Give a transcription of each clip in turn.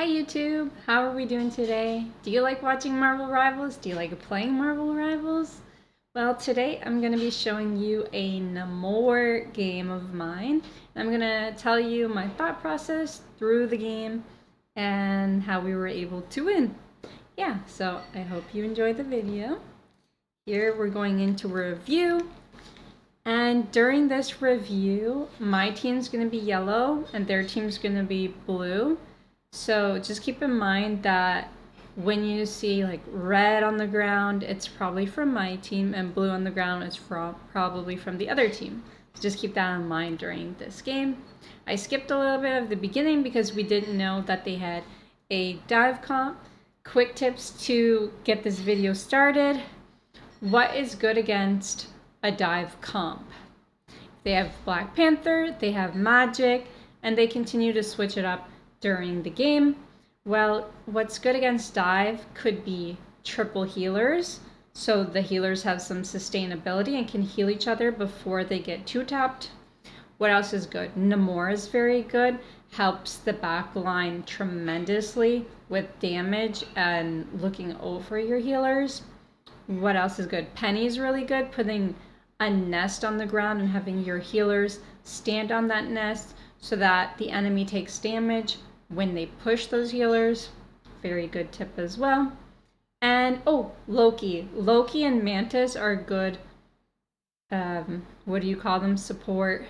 Hi YouTube! How are we doing today? Do you like watching Marvel Rivals? Do you like playing Marvel Rivals? Well, today I'm going to be showing you a Namor game of mine. I'm going to tell you my thought process through the game and how we were able to win. Yeah, so I hope you enjoy the video. Here we're going into review. And during this review, my team's going to be yellow and their team's going to be blue. So just keep in mind that when you see like red on the ground, it's probably from my team, and blue on the ground is probably from the other team. So just keep that in mind during this game. I skipped a little bit of the beginning because we didn't know that they had a dive comp. Quick tips to get this video started. What is good against a dive comp? They have Black Panther, they have magic, and they continue to switch it up during the game. Well, what's good against dive could be triple healers, so the healers have some sustainability and can heal each other before they get two-tapped. What else is good? Namor is very good, helps the back line tremendously with damage and looking over your healers. What else is good? Penny's really good, putting a nest on the ground and having your healers stand on that nest so that the enemy takes damage when they push those healers. Very good tip as well. And oh, Loki. Loki and Mantis are good, what do you call them? Support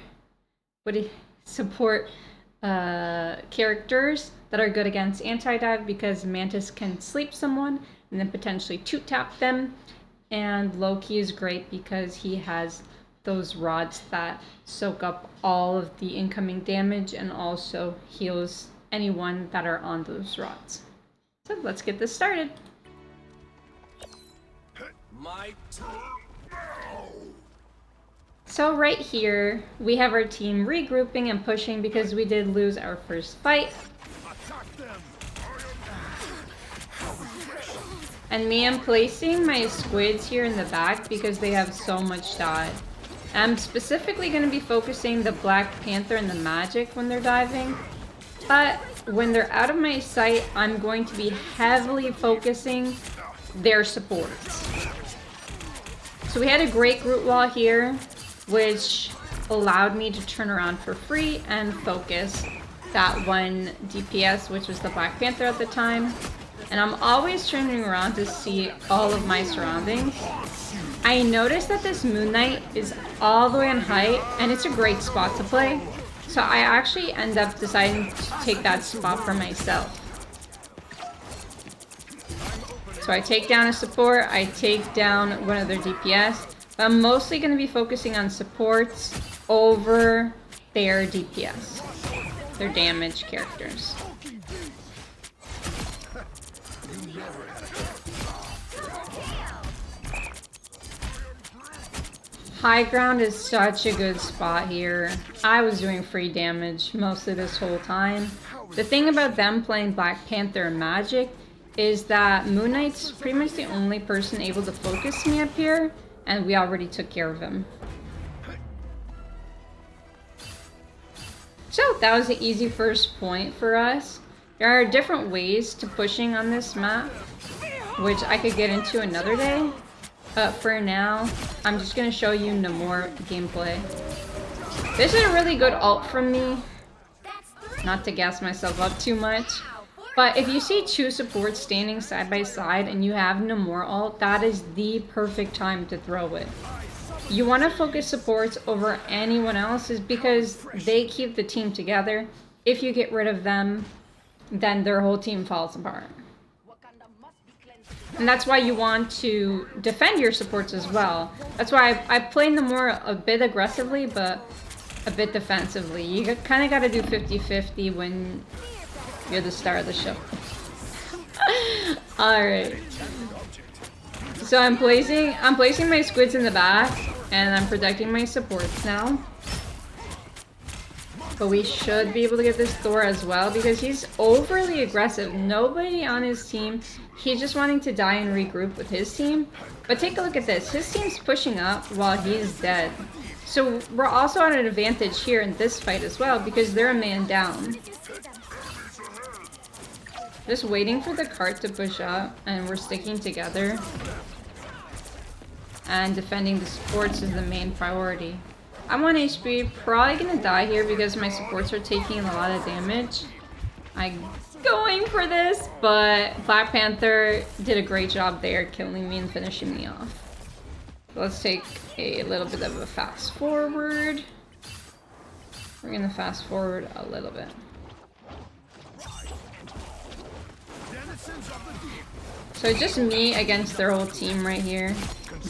characters that are good against anti-dive, because Mantis can sleep someone and then potentially two-tap them. And Loki is great because he has those rods that soak up all of the incoming damage and also heals anyone that are on those rods. So let's get this started. So right here, we have our team regrouping and pushing because we did lose our first fight. And me, I'm placing my squids here in the back because they have so much dodge. I'm specifically going to be focusing the Black Panther and the magic when they're diving. But when they're out of my sight, I'm going to be heavily focusing their supports. So we had a great group wall here, which allowed me to turn around for free and focus that one DPS, which was the Black Panther at the time. And I'm always turning around to see all of my surroundings. I noticed that this Moon Knight is all the way on height, and it's a great spot to play. So I actually end up deciding to take that spot for myself. So I take down a support, I take down one of their DPS, but I'm mostly going to be focusing on supports over their DPS, their damage characters. High ground is such a good spot here. I was doing free damage most of this whole time. The thing about them playing Black Panther and magic is that Moon Knight's pretty much the only person able to focus me up here, and we already took care of him. So that was an easy first point for us. There are different ways to pushing on this map, which I could get into another day. But for now, I'm just going to show you Namor gameplay. This is a really good ult from me. Not to gas myself up too much. But if you see two supports standing side by side and you have Namor ult, that is the perfect time to throw it. You want to focus supports over anyone else is because they keep the team together. If you get rid of them, then their whole team falls apart. And that's why you want to defend your supports as well. That's why I play Namor a bit aggressively, but a bit defensively. You kind of got to do 50-50 when you're the star of the show. Alright. So I'm placing my squids in the back, and I'm protecting my supports now. But we should be able to get this Thor as well because he's overly aggressive. Nobody on his team, he's just wanting to die and regroup with his team. But take a look at this. His team's pushing up while he's dead. So we're also at an advantage here in this fight as well because they're a man down. Just waiting for the cart to push up, and we're sticking together. And defending the supports is the main priority. I'm on HP, probably gonna die here because my supports are taking a lot of damage. I'm going for this, but Black Panther did a great job there, killing me and finishing me off. Let's take a little bit of a fast forward. We're gonna fast forward a little bit. So just me against their whole team right here.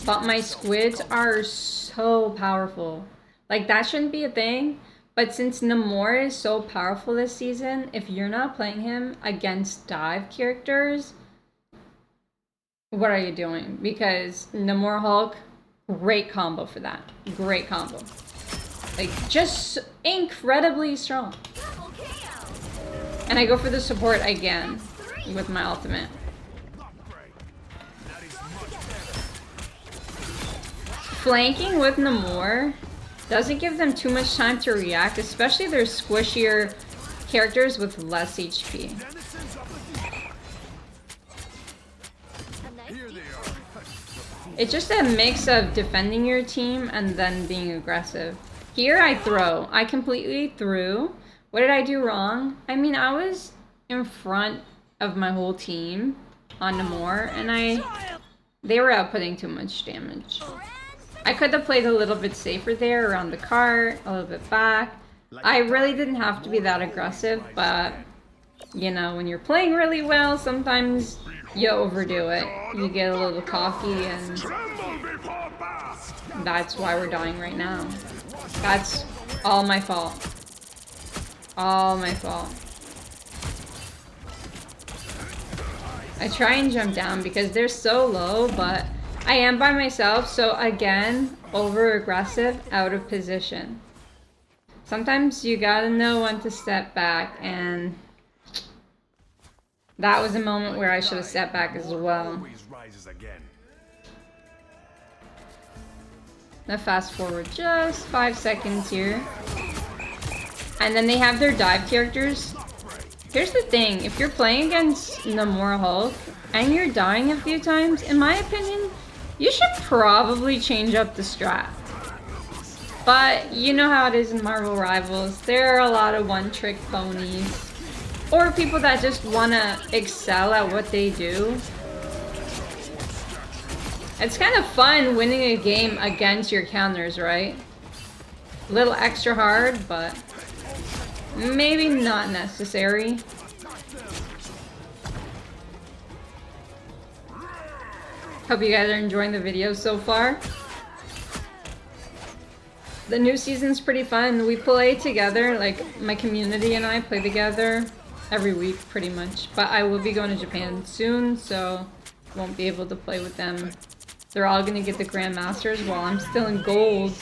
But my squids are so powerful. Like, that shouldn't be a thing. But since Namor is so powerful this season, if you're not playing him against dive characters, what are you doing? Because Namor Hulk, great combo for that. Great combo. Like, just incredibly strong. And I go for the support again with my ultimate. Flanking with Namor doesn't give them too much time to react, especially their squishier characters with less HP. It's just a mix of defending your team and then being aggressive. Here I throw. I completely threw. What did I do wrong? I mean, I was in front of my whole team on Namor, and they were outputting too much damage. I could have played a little bit safer there around the cart, a little bit back. I really didn't have to be that aggressive, but you know, when you're playing really well, sometimes you overdo it. You get a little cocky, and that's why we're dying right now. That's all my fault. All my fault. I try and jump down because they're so low, but I am by myself, so again, over-aggressive, out of position. Sometimes you gotta know when to step back, and that was a moment where I should have stepped back as well. Now fast forward just 5 seconds here. And then they have their dive characters. Here's the thing, if you're playing against Namor Hulk, and you're dying a few times, in my opinion, you should probably change up the strat. But you know how it is in Marvel Rivals. There are a lot of one-trick ponies. Or people that just want to excel at what they do. It's kind of fun winning a game against your counters, right? A little extra hard, but maybe not necessary. Hope you guys are enjoying the video so far. The new season's pretty fun. We play together, like my community and I play together every week pretty much. But I will be going to Japan soon, so won't be able to play with them. They're all gonna get the Grandmasters while I'm still in gold.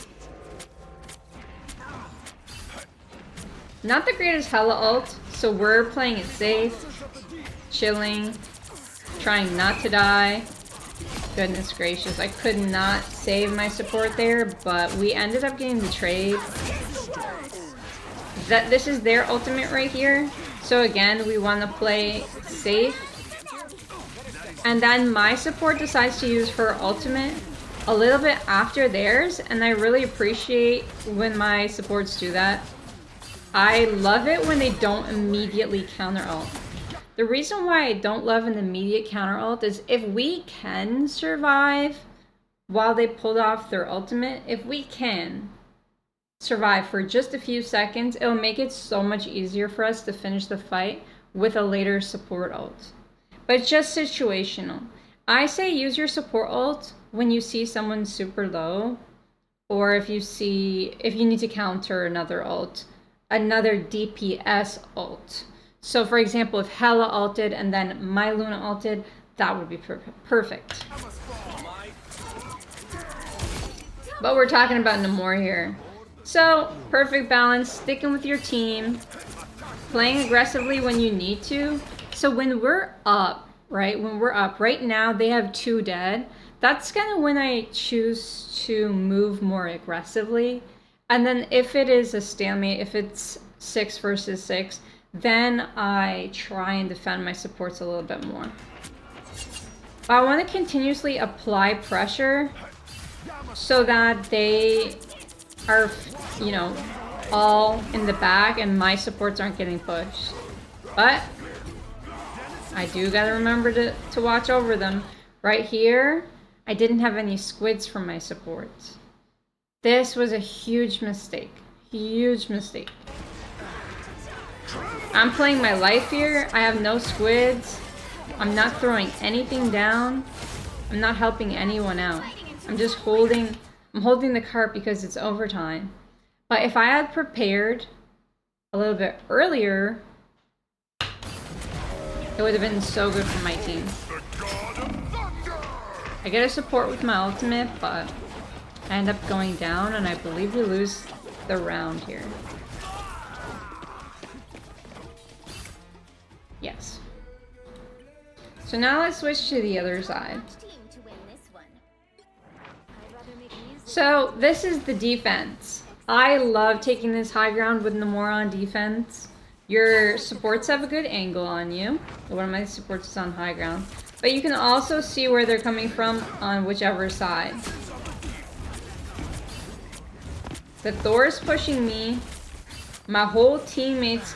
Not the greatest hella ult, so we're playing it safe, chilling, trying not to die. Goodness gracious, I could not save my support there, but we ended up getting the trade. This is their ultimate right here. So again, we want to play safe. And then my support decides to use her ultimate a little bit after theirs, and I really appreciate when my supports do that. I love it when they don't immediately counter ult. The reason why I don't love an immediate counter ult is if we can survive while they pulled off their ultimate, if we can survive for just a few seconds, it'll make it so much easier for us to finish the fight with a later support ult. But it's just situational. I say use your support ult when you see someone super low, or if you need to counter another ult, another DPS ult. So for example, if Hela ulted and then my Luna ulted, that would be perfect. But we're talking about Namor here. So, perfect balance, sticking with your team, playing aggressively when you need to. So when we're up, right? When we're up, right now they have 2 dead. That's kind of when I choose to move more aggressively. And then if it is a stalemate, if it's 6 versus 6, then I try and defend my supports a little bit more. But I want to continuously apply pressure so that they are, you know, all in the back and my supports aren't getting pushed. But I do gotta remember to watch over them. Right here, I didn't have any squids for my supports. This was a huge mistake. Huge mistake. I'm playing my life here. I have no squids. I'm not throwing anything down. I'm not helping anyone out. I'm just holding the cart because it's overtime. But if I had prepared a little bit earlier, it would have been so good for my team. I get a support with my ultimate, but I end up going down, and I believe we lose the round here. Yes. So now let's switch to the other side. So this is the defense. I love taking this high ground with Namor on defense. Your supports have a good angle on you. One of my supports is on high ground. But you can also see where they're coming from on whichever side. The Thor is pushing me. My whole teammates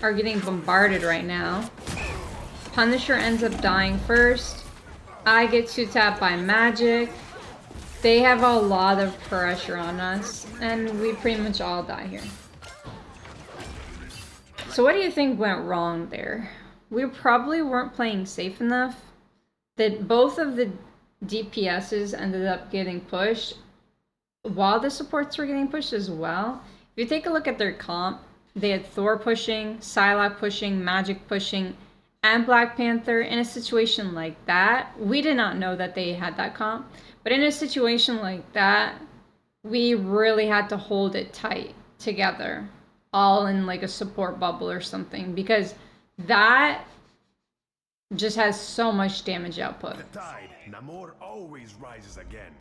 are getting bombarded right now. Punisher ends up dying first. I get 2-tapped by magic. They have a lot of pressure on us, and we pretty much all die here. So what do you think went wrong there? We probably weren't playing safe enough. That both of the DPSs ended up getting pushed, while the supports were getting pushed as well. If you take a look at their comp, they had Thor pushing, Psylocke pushing, Magic pushing, and Black Panther. In a situation like that, we did not know that they had that comp, but in a situation like that, we really had to hold it tight together, all in like a support bubble or something, because that just has so much damage output. The tide, Namor always rises again.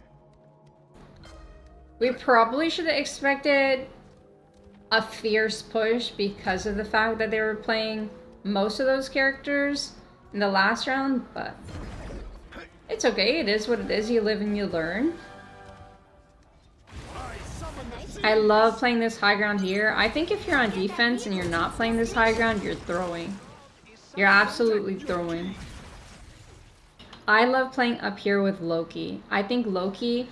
We probably should have expected a fierce push because of the fact that they were playing most of those characters in the last round, but it's okay. It is what it is. You live and you learn. I love playing this high ground here. I think if you're on defense and you're not playing this high ground, you're throwing. You're absolutely throwing. I love playing up here with Loki. I think Loki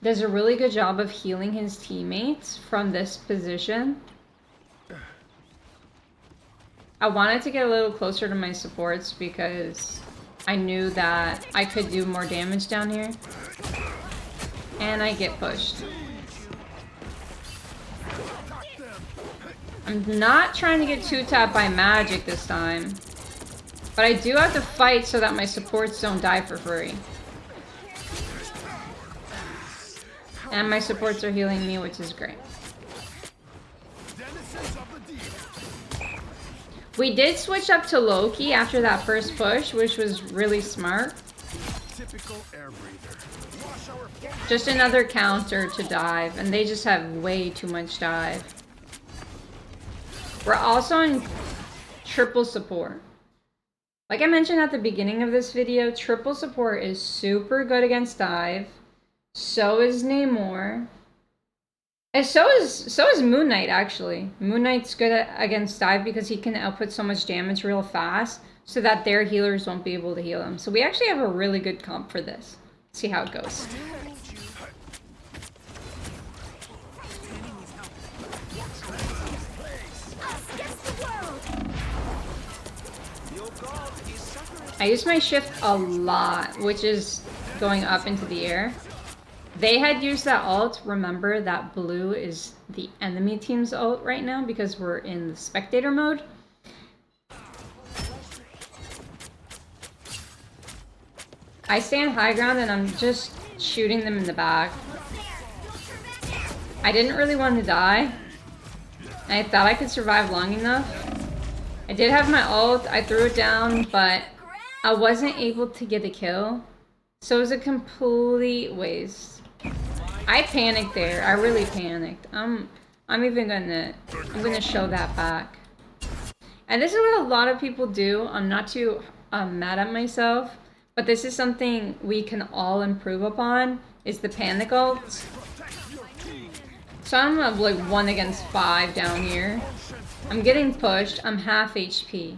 does a really good job of healing his teammates from this position. I wanted to get a little closer to my supports because I knew that I could do more damage down here. And I get pushed. I'm not trying to get 2-tapped by magic this time. But I do have to fight so that my supports don't die for free. And my supports are healing me, which is great. We did switch up to Loki after that first push, which was really smart. Just another counter to dive, and they just have way too much dive. We're also in triple support. Like I mentioned at the beginning of this video, triple support is super good against dive. So is Namor. And so is Moon Knight, actually. Moon Knight's good against dive because he can output so much damage real fast so that their healers won't be able to heal him. So we actually have a really good comp for this. Let's see how it goes. I use my shift a lot, which is going up into the air. They had used that ult. Remember that blue is the enemy team's ult right now because we're in the spectator mode. I stand high ground and I'm just shooting them in the back. I didn't really want to die. I thought I could survive long enough. I did have my ult. I threw it down, but I wasn't able to get a kill. So it was a complete waste. I panicked there. I really panicked. I'm gonna show that back. And this is what a lot of people do. I'm not too mad at myself, but this is something we can all improve upon, is the panic ult. So I'm like 1 against 5 down here. I'm getting pushed. I'm half HP.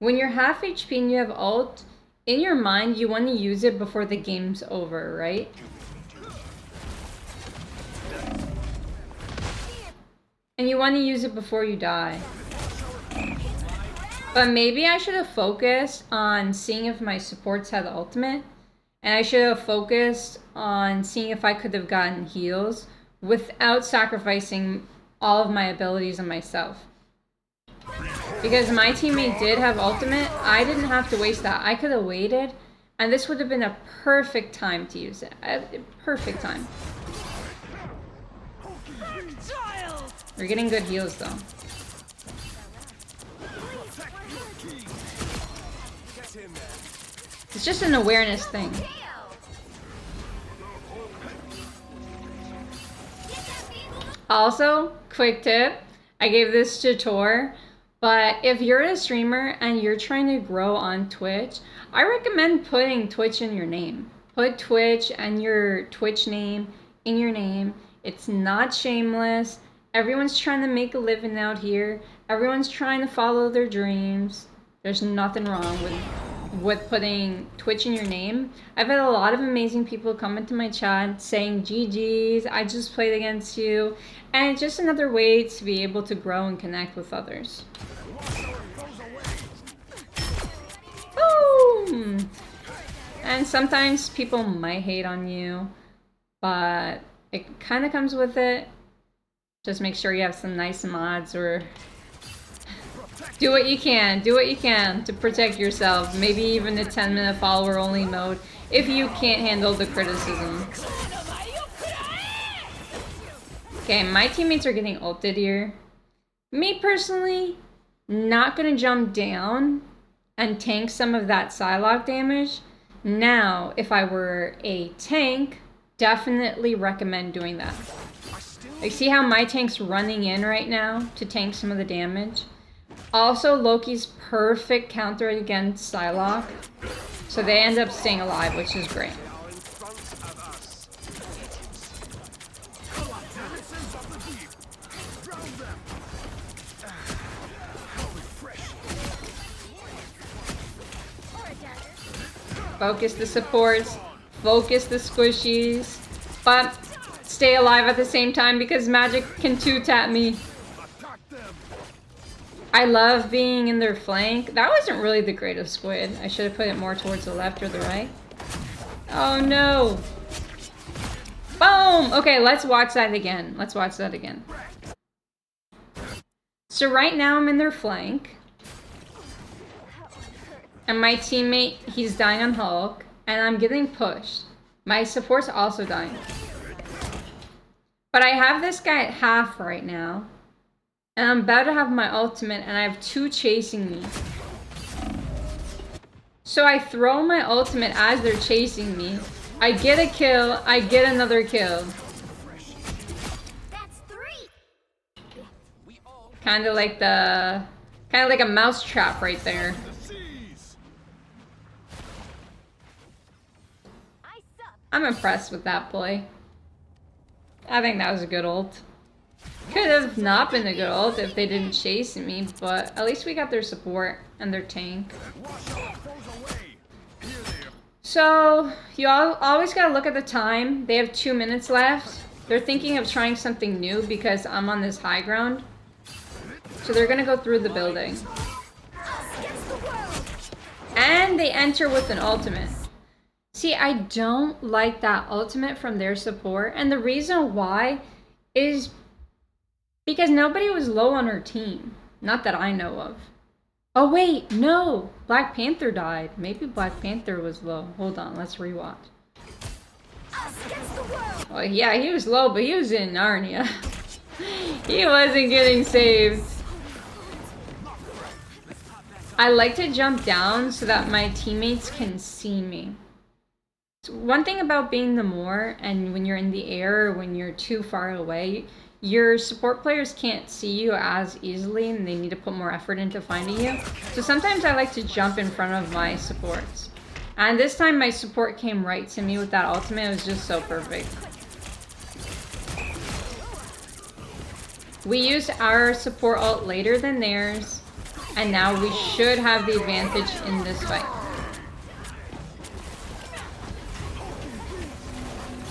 When you're half HP and you have ult, in your mind you want to use it before the game's over, right? And you want to use it before you die. But maybe I should have focused on seeing if my supports had ultimate. And I should have focused on seeing if I could have gotten heals without sacrificing all of my abilities on myself. Because my teammate did have ultimate, I didn't have to waste that. I could have waited, and this would have been a perfect time to use it. Perfect time. We're getting good heals though. It's just an awareness thing. Also, quick tip, I gave this to Tor, but if you're a streamer and you're trying to grow on Twitch, I recommend putting Twitch in your name. Put Twitch and your Twitch name in your name. It's not shameless. Everyone's trying to make a living out here. Everyone's trying to follow their dreams. There's nothing wrong with putting Twitch in your name. I've had a lot of amazing people come into my chat saying GG's, I just played against you, and it's just another way to be able to grow and connect with others. Boom! And sometimes people might hate on you, but it kind of comes with it. Just make sure you have some nice mods, or do what you can to protect yourself. Maybe even a 10-minute follower only mode if you can't handle the criticism. Okay, my teammates are getting ulted here. Me personally, not gonna jump down and tank some of that Psylocke damage. Now, if I were a tank, definitely recommend doing that. Like, see how my tank's running in right now to tank some of the damage? Also, Loki's perfect counter against Psylocke, so they end up staying alive, which is great. Focus the supports, focus the squishies, but stay alive at the same time because magic can 2-tap me. I love being in their flank. That wasn't really the greatest squid. I should have put it more towards the left or the right. Oh no. Boom! Okay, let's watch that again. Let's watch that again. So right now I'm in their flank. And my teammate, he's dying on Hulk. And I'm getting pushed. My support's also dying. But I have this guy at half right now. And I'm about to have my ultimate, and I have 2 chasing me. So I throw my ultimate as they're chasing me. I get a kill, I get another kill. Kind of like a mouse trap right there. I'm impressed with that play. I think that was a good ult. Could have not been a good ult if they didn't chase me, but at least we got their support and their tank. So, you always gotta look at the time. They have 2 minutes left. They're thinking of trying something new because I'm on this high ground. So they're gonna go through the building. And they enter with an ultimate. See, I don't like that ultimate from their support, and the reason why is because nobody was low on her team. Not that I know of. Oh wait, no! Black Panther died. Maybe Black Panther was low. Hold on, let's rewatch. Oh yeah, he was low, but he was in Narnia. He wasn't getting saved. I like to jump down so that my teammates can see me. So one thing about being Namor, and when you're in the air or when you're too far away, your support players can't see you as easily and they need to put more effort into finding you. So sometimes I like to jump in front of my supports. And this time my support came right to me with that ultimate. It was just so perfect. We used our support ult later than theirs. And now we should have the advantage in this fight.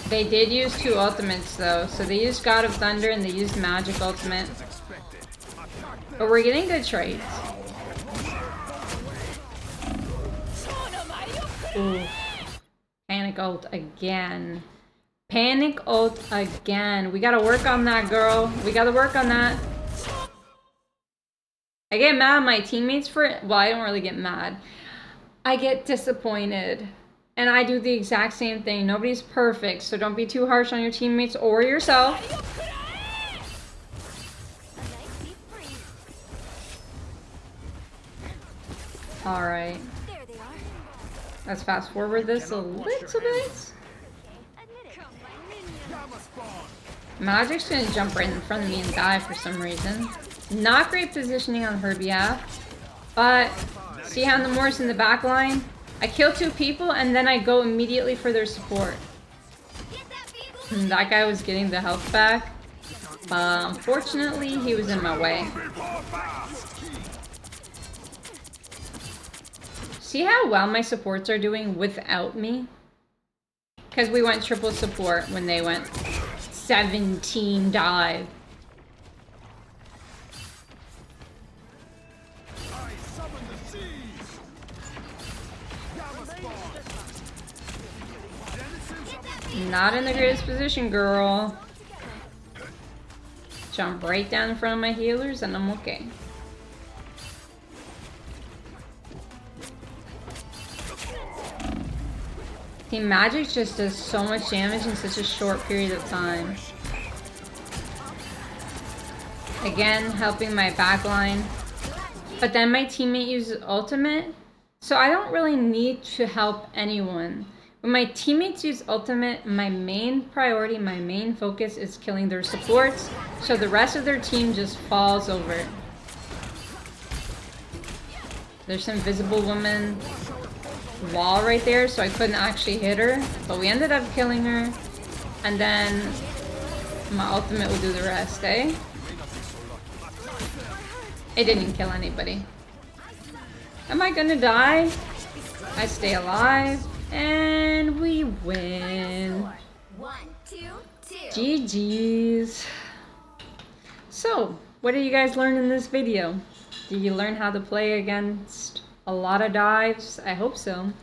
They did use 2 ultimates though, so they used God of Thunder and they used Magic Ultimate. But we're getting good trades. Ooh. Panic ult again. Panic ult again. We gotta work on that, girl. We gotta work on that. I get mad at my teammates for it. Well, I don't really get mad. I get disappointed. And I do the exact same thing. Nobody's perfect, so don't be too harsh on your teammates or yourself. Alright. Let's fast forward this a little bit. Magic's gonna jump right in front of me and die for some reason. Not great positioning on her behalf. But see how Namor's in the back line? I kill 2 people and then I go immediately for their support. And that guy was getting the health back. Unfortunately, he was in my way. See how well my supports are doing without me? Because we went triple support when they went 17 dive. Not in the greatest position, girl. Jump right down in front of my healers and I'm okay. Team Magic just does so much damage in such a short period of time. Again, helping my backline. But then my teammate uses ultimate, so I don't really need to help anyone. When my teammates use ultimate, my main priority, my main focus is killing their supports, so the rest of their team just falls over. There's some invisible woman wall right there, so I couldn't actually hit her, but we ended up killing her, and then my ultimate will do the rest, eh? It didn't kill anybody. Am I gonna die? I stay alive. And we win. 1, 2, 2. GG's. So, what did you guys learn in this video? Did you learn how to play against a lot of dives? I hope so.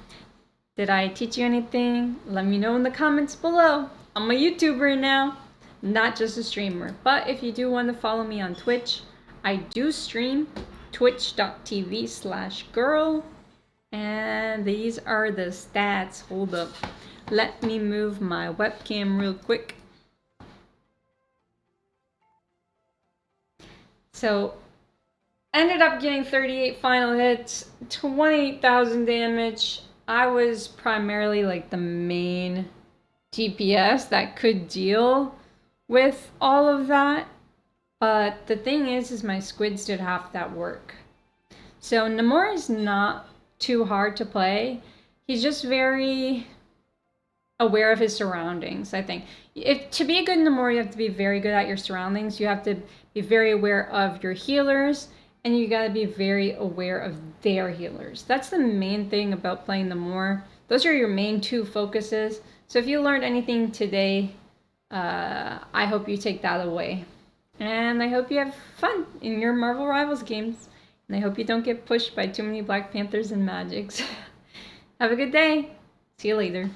Did I teach you anything? Let me know in the comments below. I'm a YouTuber now, not just a streamer. But if you do want to follow me on Twitch, I do stream twitch.tv/GuhRL. And these are the stats. Hold up. Let me move my webcam real quick. So, ended up getting 38 final hits, 28,000 damage. I was primarily like the main DPS that could deal with all of that. But the thing is my squids did half that work. So Namor is not too hard to play. He's just very aware of his surroundings, I think. To be a good Namor, you have to be very good at your surroundings. You have to be very aware of your healers, and you gotta be very aware of their healers. That's the main thing about playing Namor. Those are your main 2 focuses. So if you learned anything today, I hope you take that away. And I hope you have fun in your Marvel Rivals games. And I hope you don't get pushed by too many Black Panthers and Magics. Have a good day. See you later.